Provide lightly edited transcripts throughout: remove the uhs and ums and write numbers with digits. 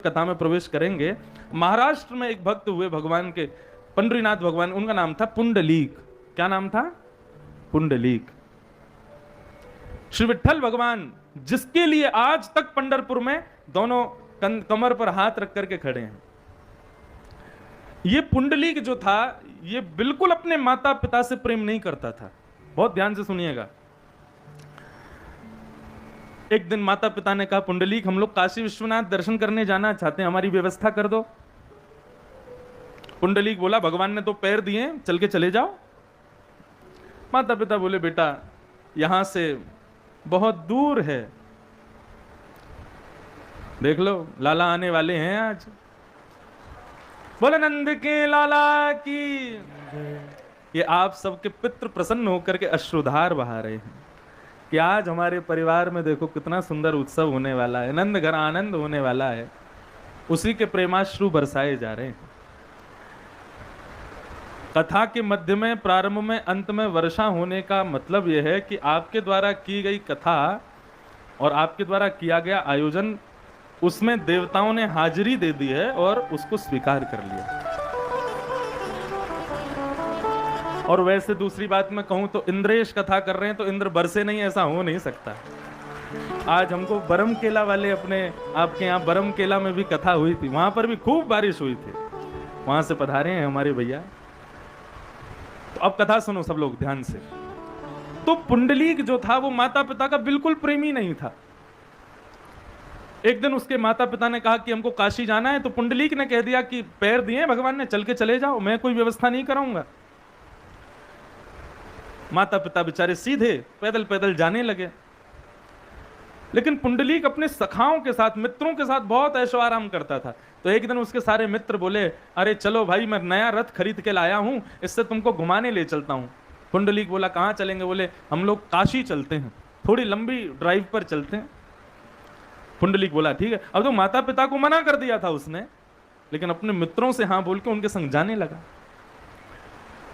कथा में प्रवेश करेंगे। महाराष्ट्र में एक भक्त हुए भगवान के, पंडरीनाथ भगवान, उनका नाम था पुंडलीक। क्या नाम था? पुंडलीक। श्री विठ्ठल भगवान जिसके लिए आज तक पंढरपुर में दोनों कमर पर हाथ रख करके खड़े हैं, ये पुंडलीक जो था ये बिल्कुल अपने माता पिता से प्रेम नहीं करता था। बहुत ध्यान से सुनिएगा। एक दिन माता पिता ने कहा, पुंडलीक हम लोग काशी विश्वनाथ दर्शन करने जाना चाहते हैं, हमारी व्यवस्था कर दो। पुंडलीक बोला, भगवान ने तो पैर दिए, चल के चले जाओ। माता पिता बोले, बेटा यहां से बहुत दूर है, देख लो लाला आने वाले हैं आज। बोले, नंद के लाला की। ये आप सबके पितृ प्रसन्न होकर के अश्रुधार बहा रहे हैं कि आज हमारे परिवार में देखो कितना सुंदर उत्सव होने वाला है, नंद घर आनंद होने वाला है। उसी के प्रेमाश्रु बरसाए जा रहे हैं। कथा के मध्य में, प्रारंभ में, अंत में वर्षा होने का मतलब यह है कि आपके द्वारा की गई कथा और आपके द्वारा किया गया आयोजन, उसमें देवताओं ने हाजिरी दे दी है और उसको स्वीकार कर लिया। और वैसे दूसरी बात मैं कहूं तो इंद्रेश कथा कर रहे हैं तो इंद्र बरसे नहीं, ऐसा हो नहीं सकता। आज हमको बरम केला वाले, अपने आपके यहाँ बरम केला में भी कथा हुई थी, वहां पर भी खूब बारिश हुई थी, वहां से पधारे हैं हमारे भैया। तो अब कथा सुनो सब लोग ध्यान से। तो पुंडलीक जो था वो माता पिता का बिल्कुल प्रेमी नहीं था। एक दिन उसके माता पिता ने कहा कि हमको काशी जाना है, तो पुंडलीक ने कह दिया कि पैर दिए भगवान ने, चल के चले जाओ, मैं कोई व्यवस्था नहीं कराऊंगा। माता पिता बेचारे सीधे पैदल पैदल जाने लगे। लेकिन पुंडलीक अपने सखाओं के साथ, मित्रों के साथ बहुत ऐशो आराम करता था। तो एक दिन उसके सारे मित्र बोले, अरे चलो भाई, मैं नया रथ खरीद के लाया हूं, इससे तुमको घुमाने ले चलता हूं। पुंडलीक बोला, कहां चलेंगे? बोले, हम लोग काशी चलते हैं, थोड़ी लंबी ड्राइव पर चलते हैं। पुंडलीक बोला, ठीक है। अब तो माता पिता को मना कर दिया था उसने, लेकिन अपने मित्रों से हाँ बोल के उनके संग जाने लगा।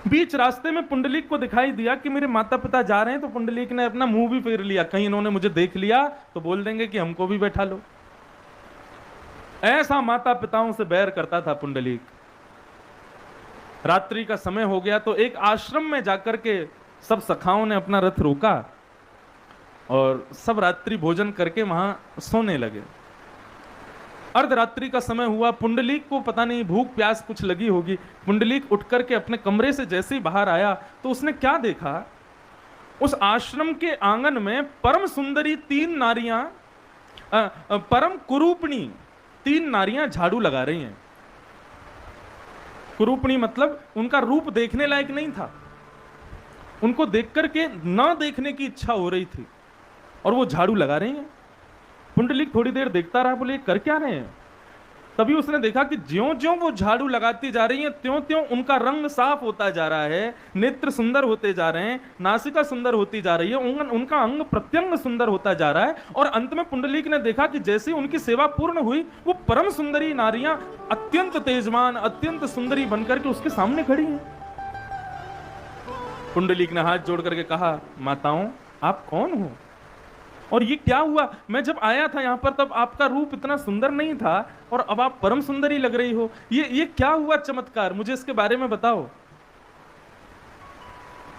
बीच रास्ते में पुंडलीक को दिखाई दिया कि मेरे माता पिता जा रहे हैं, तो पुंडलीक ने अपना मुंह भी फेर लिया, कहीं इन्होंने मुझे देख लिया तो बोल देंगे कि हमको भी बैठा लो। ऐसा माता पिताओं से बैर करता था पुंडलीक। रात्रि का समय हो गया तो एक आश्रम में जाकर के सब सखाओं ने अपना रथ रोका और सब रात्रि भोजन करके वहां सोने लगे। अर्धरात्रि का समय हुआ, पुंडलीक को पता नहीं भूख प्यास कुछ लगी होगी। पुंडलीक उठ करके अपने कमरे से जैसे ही बाहर आया तो उसने क्या देखा? उस आश्रम के आंगन में परम सुंदरी तीन नारियां, परम कुरूपणी तीन नारियां झाड़ू लगा रही हैं। कुरूपणी मतलब उनका रूप देखने लायक नहीं था, उनको देख करके ना देखने की इच्छा हो रही थी और वो झाड़ू लगा रही हैं। पुंडलीक थोड़ी देर देखता रहा, बोले कर क्या रहे हैं? तभी उसने देखा कि ज्यों-ज्यों वो झाड़ू लगाती जा रही हैं, त्यों-त्यों उनका रंग साफ होता जा रहा है, नेत्र सुंदर होते जा रहे हैं, नासिका सुंदर होती जा रही है, उनका अंग प्रत्यंग सुंदर होता जा रहा है। और अंत में पुंडलीक ने देखा कि जैसे उनकी सेवा पूर्ण हुई, वो परम सुंदरी नारियां अत्यंत तेजवान, अत्यंत सुंदरी बनकर के उसके सामने खड़ी हैं। पुंडलीक ने हाथ जोड़ करके कहा, माताओं आप कौन हो और ये क्या हुआ? मैं जब आया था यहाँ पर तब आपका रूप इतना सुंदर नहीं था और अब आप परम सुंदरी लग रही हो। ये क्या हुआ चमत्कार? मुझे इसके बारे में बताओ।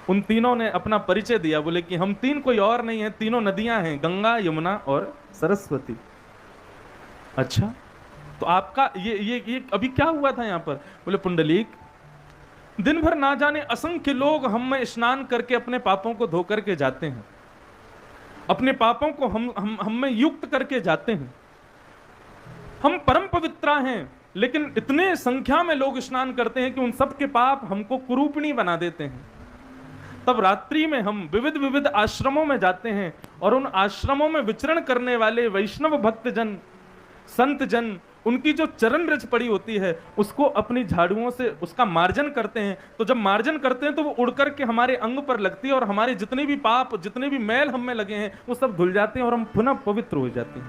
उन तीनों ने अपना परिचय दिया, बोले कि हम तीन कोई और नहीं है, तीनों नदियां हैं, गंगा, यमुना और सरस्वती। अच्छा, तो आपका ये अभी क्या हुआ था यहाँ पर? बोले, पुंडलीक दिन भर ना जाने असंख्य लोग हम में स्नान करके अपने पापों को धो करके जाते हैं, अपने पापों को हम में युक्त करके जाते हैं। हम परम पवित्रा हैं, लेकिन इतने संख्या में लोग स्नान करते हैं कि उन सब के पाप हमको कुरूपणी बना देते हैं। तब रात्रि में हम विविध विविध आश्रमों में जाते हैं और उन आश्रमों में विचरण करने वाले वैष्णव भक्तजन, संत जन, उनकी जो चरण रज पड़ी होती है उसको अपनी झाड़ुओं से उसका मार्जन करते हैं। तो जब मार्जन करते हैं तो वो उड़ करके हमारे अंग पर लगती है और हमारे जितने भी पाप, जितने भी मैल हम में लगे हैं वो सब धुल जाते हैं और हम पुनः पवित्र हो जाते हैं।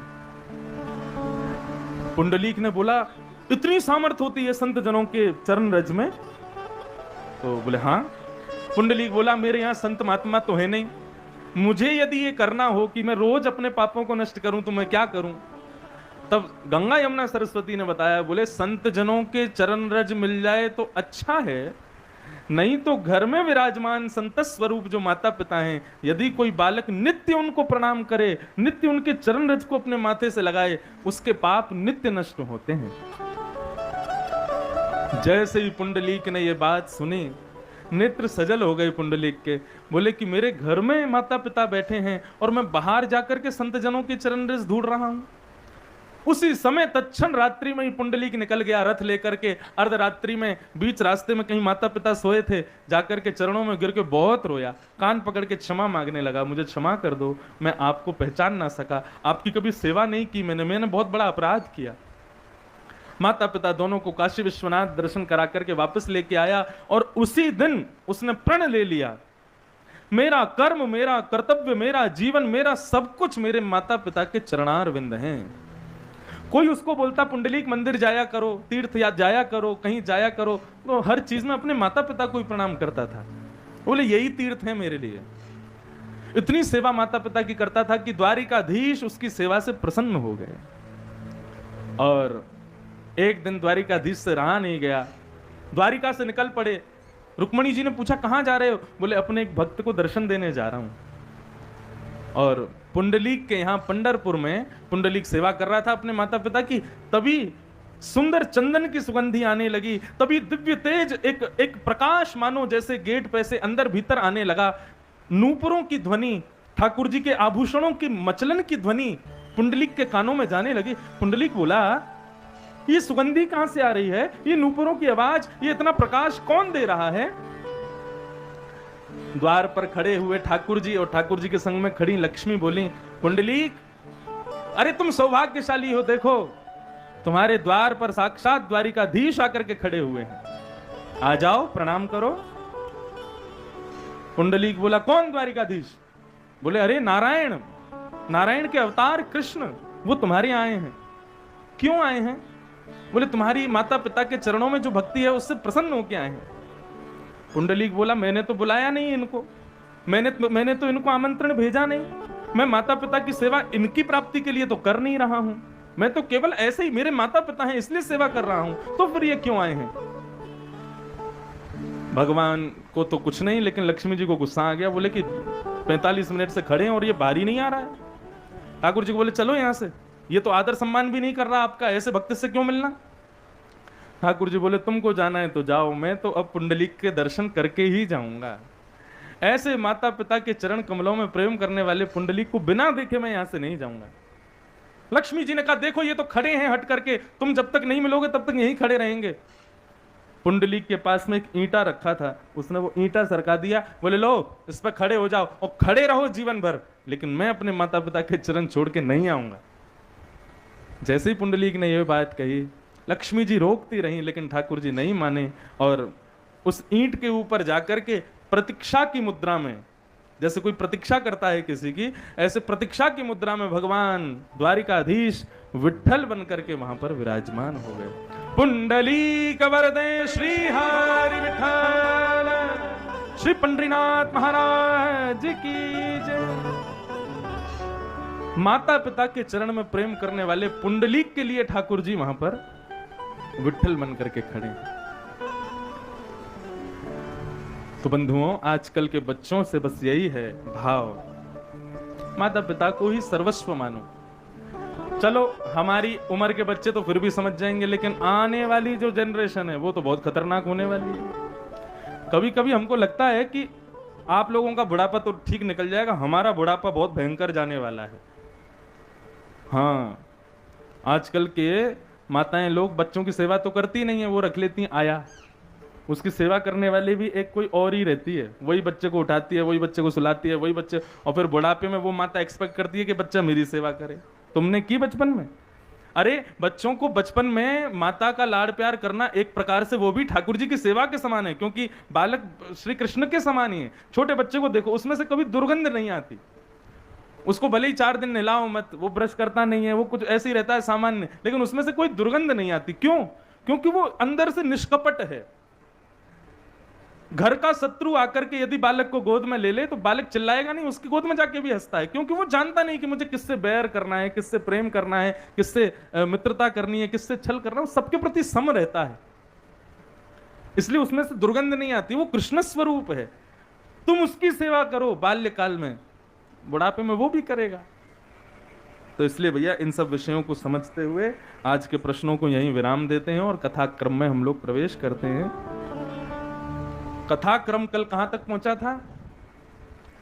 पुंडलीक ने बोला, इतनी सामर्थ होती है संत जनों के चरण रज में? तो बोले हाँ। पुंडलीक बोला, मेरे यहाँ संत महात्मा तो है नहीं, मुझे यदि ये करना हो कि मैं रोज अपने पापों को नष्ट करूं तो मैं क्या करूं? तब गंगा यमुना सरस्वती ने बताया, बोले संत जनों के चरण रज मिल जाए तो अच्छा है, नहीं तो घर में विराजमान संत स्वरूप जो माता पिता हैं, यदि कोई बालक नित्य उनको प्रणाम करे, नित्य उनके चरण रज को अपने माथे से लगाए, उसके पाप नित्य नष्ट होते हैं। जैसे ही पुंडलीक ने ये बात सुनी, नेत्र सजल हो गए पुंडलीक के। बोले कि मेरे घर में माता पिता बैठे हैं और मैं बाहर जाकर के संत जनों के चरण रज ढूंढ रहा हूं। उसी समय तत्क्षण रात्रि में ही पुंडलीक निकल गया रथ लेकर के। अर्धरात्रि में बीच रास्ते में कहीं माता पिता सोए थे, जाकर के चरणों में गिर के बहुत रोया, कान पकड़ के क्षमा मांगने लगा, मुझे क्षमा कर दो, मैं आपको पहचान ना सका, आपकी कभी सेवा नहीं की मैंने बहुत बड़ा अपराध किया। माता पिता दोनों को काशी विश्वनाथ दर्शन करा करके वापस लेके आया और उसी दिन उसने प्रण ले लिया, मेरा कर्म, मेरा कर्तव्य, मेरा जीवन, मेरा सब कुछ मेरे माता पिता के चरणारविंद हैं। कोई उसको बोलता पुंडलीक मंदिर जाया करो, तीर्थ या जाया करो, कहीं जाया करो, तो हर चीज में अपने माता पिता को ही प्रणाम करता था। बोले यही तीर्थ है मेरे लिए। इतनी सेवा माता पिता की करता था कि द्वारिकाधीश उसकी सेवा से प्रसन्न हो गए। और एक दिन द्वारिकाधीश से रहा नहीं गया, द्वारिका से निकल पड़े। रुक्मणी जी ने पूछा कहां जा रहे हो? बोले अपने एक भक्त को दर्शन देने जा रहा हूं। और पुंडलीक के यहां पंढरपुर में पुंडलीक सेवा कर रहा था अपने माता पिता की, तभी सुंदर चंदन की सुगंधी आने लगी, तभी दिव्य तेज एक प्रकाश मानो जैसे गेट पे से अंदर भीतर आने लगा। नूपुरों की ध्वनि, ठाकुर जी के आभूषणों की मचलन की ध्वनि पुंडलीक के कानों में जाने लगी। पुंडलीक बोला ये सुगंधी कहां से आ रही है, ये नूपुरों की आवाज, ये इतना प्रकाश कौन दे रहा है? द्वार पर खड़े हुए ठाकुर जी और ठाकुर जी के संग में खड़ी लक्ष्मी बोली, पुंडलीक अरे तुम सौभाग्यशाली हो, देखो तुम्हारे द्वार पर साक्षात द्वारिकाधीश आकर के खड़े हुए हैं, आ जाओ प्रणाम करो। पुंडलीक बोला कौन द्वारिकाधीश? बोले अरे नारायण, नारायण के अवतार कृष्ण, वो तुम्हारे आए हैं। क्यों आए हैं? बोले तुम्हारी माता पिता के चरणों में जो भक्ति है उससे प्रसन्न होकर आए हैं। पुंडलीक बोला मैंने तो बुलाया नहीं इनको, मैंने तो इनको आमंत्रण भेजा नहीं, मैं माता पिता की सेवा इनकी प्राप्ति के लिए तो कर नहीं रहा हूं, मैं तो केवल ऐसे ही, मेरे माता पिता हैं इसलिए सेवा कर रहा हूं, तो फिर ये क्यों आए हैं? भगवान को तो कुछ नहीं, लेकिन लक्ष्मी जी को गुस्सा आ गया। बोले कि 45 मिनट से खड़े हैं और ये बारी नहीं आ रहा है। ठाकुर जी को बोले चलो यहां से, ये तो आदर सम्मान भी नहीं कर रहा आपका, ऐसे भक्त से क्यों मिलना? ठाकुर जी बोले तुमको जाना है तो जाओ, मैं तो अब पुंडलीक के दर्शन करके ही जाऊंगा। ऐसे माता पिता के चरण कमलों में प्रेम करने वाले पुंडलीक को बिना देखे मैं यहां से नहीं जाऊंगा। लक्ष्मी जी ने कहा देखो ये तो खड़े हैं हट करके, तुम जब तक नहीं मिलोगे तब तक यहीं खड़े रहेंगे। पुंडलीक के पास में एक ईंटा रखा था, उसने वो ईंटा सरका दिया, बोले लो इस पर खड़े हो जाओ और खड़े रहो जीवन भर, लेकिन मैं अपने माता पिता के चरण छोड़ के नहीं आऊंगा। जैसे ही पुंडलीक ने यह बात कही, लक्ष्मी जी रोकती रही, लेकिन ठाकुर जी नहीं माने और उस ईंट के ऊपर जाकर के प्रतीक्षा की मुद्रा में, जैसे कोई प्रतीक्षा करता है किसी की, ऐसे प्रतीक्षा की मुद्रा में भगवान द्वारिकाधीश विठ्ठल बनकर के वहां पर विराजमान हो गए। पुंडलीक वरदे श्री हरि विठ्ठल, श्री पंडरीनाथ महाराज की जय। माता पिता के चरण में प्रेम करने वाले पुंडलीक के लिए ठाकुर जी वहां पर विठ्ठल बनकर के खड़े। तो बंधुओं, आजकल के बच्चों से बस यही है भाव, माता पिता को ही सर्वस्व मानो। चलो हमारी उम्र के बच्चे तो फिर भी समझ जाएंगे, लेकिन आने वाली जो जनरेशन है वो तो बहुत खतरनाक होने वाली है। कभी कभी हमको लगता है कि आप लोगों का बुढ़ापा तो ठीक निकल जाएगा, हमारा बुढ़ापा बहुत भयंकर जाने वाला है। हाँ, आजकल के माताएं लोग बच्चों की सेवा तो करती नहीं है, वो रख लेती हैं आया, उसकी सेवा करने वाली भी एक कोई और ही रहती है, वही बच्चे को उठाती है, वही बच्चे को सुलाती है, वही बच्चे, और फिर बुढ़ापे में वो माता एक्सपेक्ट करती है कि बच्चा मेरी सेवा करे। तुमने की बचपन में? अरे बच्चों को बचपन में माता का लाड़ प्यार करना एक प्रकार से वो भी ठाकुर जी की सेवा के समान है, क्योंकि बालक श्री कृष्ण के समान ही है। छोटे बच्चे को देखो, उसमें से कभी दुर्गंध नहीं आती, उसको भले ही 4 दिन नहलाओ मत, वो ब्रश करता नहीं है, वो कुछ ऐसे ही रहता है सामान्य, लेकिन उसमें से कोई दुर्गंध नहीं आती। क्यों? क्योंकि वो अंदर से निष्कपट है। घर का शत्रु आकर के यदि बालक को गोद में ले ले तो बालक चिल्लाएगा नहीं, उसकी गोद में जाके भी हंसता है, क्योंकि वो जानता नहीं कि मुझे किससे बैर करना है, किससे प्रेम करना है, किससे मित्रता करनी है, किससे छल करना है। वो सबके प्रति सम रहता है, इसलिए उसमें से दुर्गंध नहीं आती। वो कृष्ण स्वरूप है। तुम उसकी सेवा करो बाल्यकाल में, बुढ़ापे में वो भी करेगा। तो इसलिए भैया इन सब विषयों को समझते हुए आज के प्रश्नों को यहीं विराम देते हैं और कथाक्रम में हम लोग प्रवेश करते हैं। कथाक्रम कल कहां तक पहुंचा था?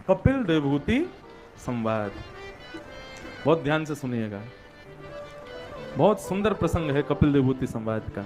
कपिल देवहूति संवाद। बहुत ध्यान से सुनिएगा, बहुत सुंदर प्रसंग है कपिल देवहूति संवाद का।